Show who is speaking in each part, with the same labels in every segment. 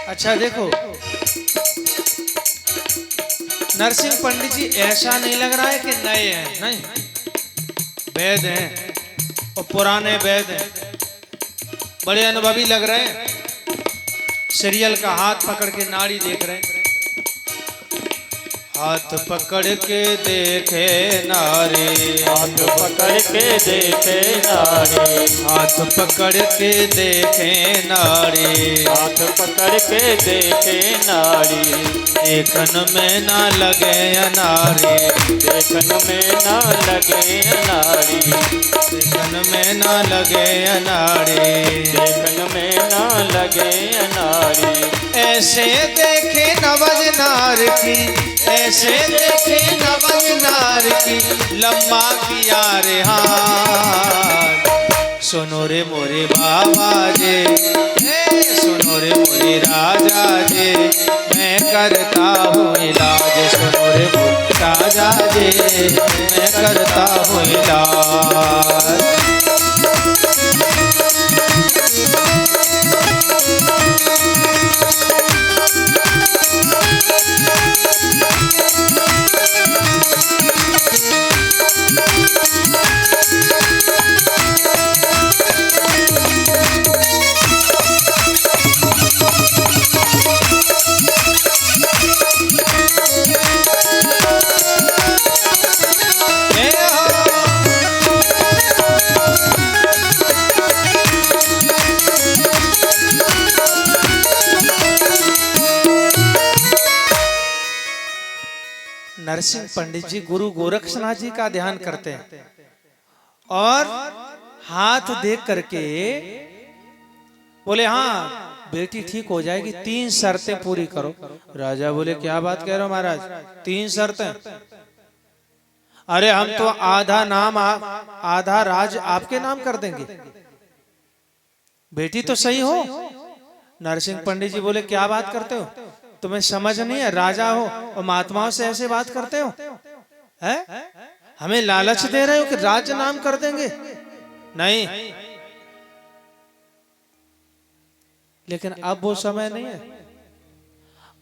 Speaker 1: अच्छा देखो, नरसिंह पंडित जी ऐसा नहीं लग रहा है कि नए हैं, नहीं, वैद हैं और पुराने वैद हैं, बड़े अनुभवी लग रहे हैं। सीरियल का हाथ पकड़ के नाड़ी देख रहे हैं। हाथ पकड़ के देखे नारे,
Speaker 2: हाथ पकड़ के देखे नारे,
Speaker 1: हाथ पकड़ के देखे नारे,
Speaker 2: हाथ पकड़ के देखे नारी,
Speaker 1: देखन में ना लगे अनारे,
Speaker 2: देखन में ना लगे नारी,
Speaker 1: देखन में ना लगे अनारे।
Speaker 2: देखन में ना लगे नारी।
Speaker 1: ऐसे देखे नवज नार की, ऐसे देखे नवज नार की, लंबा किया रे हाथ। सुनो रे मोरे बाबा जे, सुनो रे मोरे राजा जे, मैं करता हूँ इलाज। सुनो रे मोरे राजा जे, मैं करता हूँ इलाज। नरसिंह पंडित जी गुरु गोरक्षनाथ जी का ध्यान करते हैं और हाथ देख करके बोले, हाँ बेटी ठीक हो जाएगी, 3 शर्तें पूरी करो। राजा बोले, क्या बात कह रहे हो महाराज, 3 शर्तें? अरे हम तो आधा नाम आधा राज आपके नाम कर देंगे, बेटी तो सही हो। नरसिंह पंडित जी बोले, क्या बात करते हो, तुम्हें समझ नहीं है, राजा हो और महात्माओं से ऐसे बात करते हो, हैं? हमें लालच दे रहे हो कि राज्य नाम कर देंगे? नहीं, लेकिन अब वो समय नहीं है।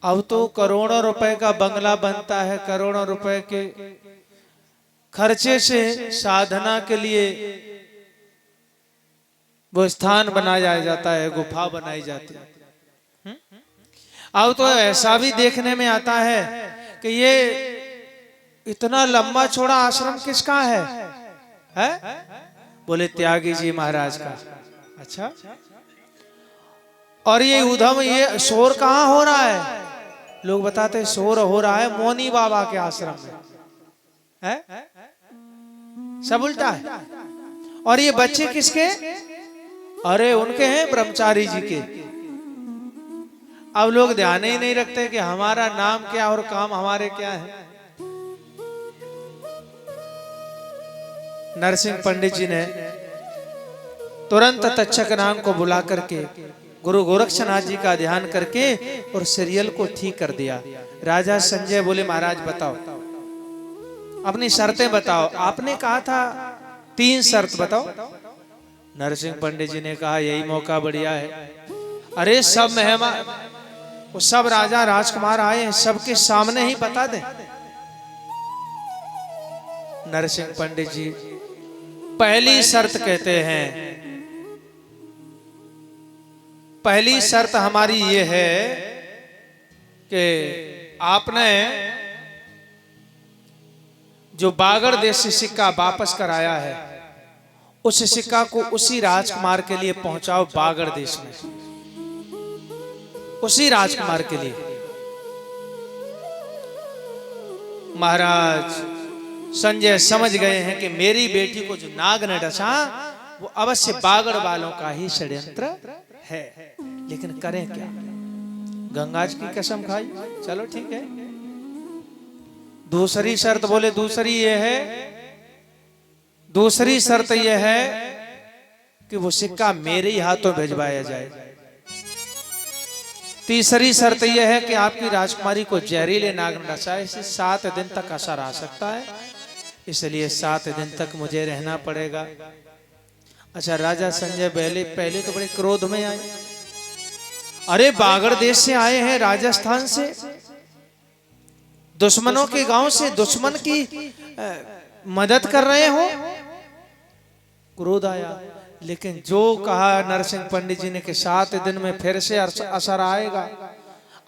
Speaker 1: अब तो करोड़ों रुपए का बंगला बनता है, करोड़ों रुपए के खर्चे से साधना के लिए वो स्थान बनाया जाता है, गुफा बनाई जाती है। अब तो ऐसा भी देखने में आता है कि ये इतना लंबा चौड़ा आश्रम किसका है? बोले, त्यागी जी महाराज का। अच्छा, और ये उधम, ये शोर कहाँ हो रहा है? लोग बताते हैं शोर हो रहा है मौनी बाबा के आश्रम में, है? सब उल्टा है। और ये बच्चे किसके? अरे उनके हैं, ब्रह्मचारी जी के। अब लोग ध्यान ही नहीं रखते कि हमारा नाम क्या और काम हमारे क्या है। नरसिंह पंडित जी ने तुरंत तक्षक नाम को बुला करके गुरु गोरक्षनाथ जी का ध्यान करके और सीरियल को ठीक कर दिया। राजा संजय बोले, महाराज बताओ, अपनी शर्तें बताओ। आपने कहा था 3 शर्त बताओ। नरसिंह पंडित जी ने कहा, यही मौका बढ़िया है। अरे सब मेहमान, वो सब राजा राजकुमार आए हैं, सबके सामने ही बता दे। नरसिंह पंडित जी पहली शर्त कहते हैं, पहली शर्त हमारी ये है कि आपने जो बागड़ देश से सिक्का वापस कराया है, उस सिक्का को उसी राजकुमार के लिए पहुंचाओ बागड़ देश में, उसी राजकुमार के लिए। महाराज संजय समझ गए हैं कि मेरी बेटी को जो नाग ने डसा वो अवश्य बागड़ वालों का ही षड्यंत्र है, लेकिन करें क्या? गंगा जी की कसम खाई, चलो ठीक है, दूसरी शर्त बोले दूसरी ये है, दूसरी शर्त यह है कि वो सिक्का मेरे ही हाथों भिजवाया जाए। तीसरी शर्त यह है कि आपकी राजकुमारी को जहरीले नाग न नचाए, इसे 7 दिन तक असर आ सकता है, इसलिए 7 दिन तक मुझे रहना पड़ेगा। अच्छा, राजा संजय पहले तो बड़े क्रोध में आए। अरे बागड़ देश से आए हैं, राजस्थान से, दुश्मनों के गांव से, दुश्मन की मदद कर रहे हो। क्रोध आया, लेकिन जो कहा नरसिंह पंडित जी ने कि 7 दिन में फिर से असर आएगा।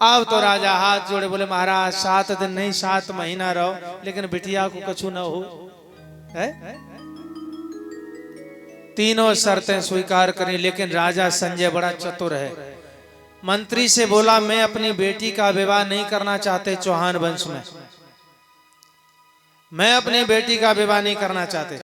Speaker 1: अब तो राजा हाथ जोड़े बोले महाराज 7 दिन नहीं 7 महीना रहो, लेकिन बिटिया को कछु न हो। है? तीनों शर्तें स्वीकार करी, लेकिन राजा संजय बड़ा चतुर है। मंत्री से बोला मैं अपनी बेटी का विवाह नहीं करना चाहते चौहान वंश में, मैं अपनी बेटी का विवाह नहीं करना चाहते।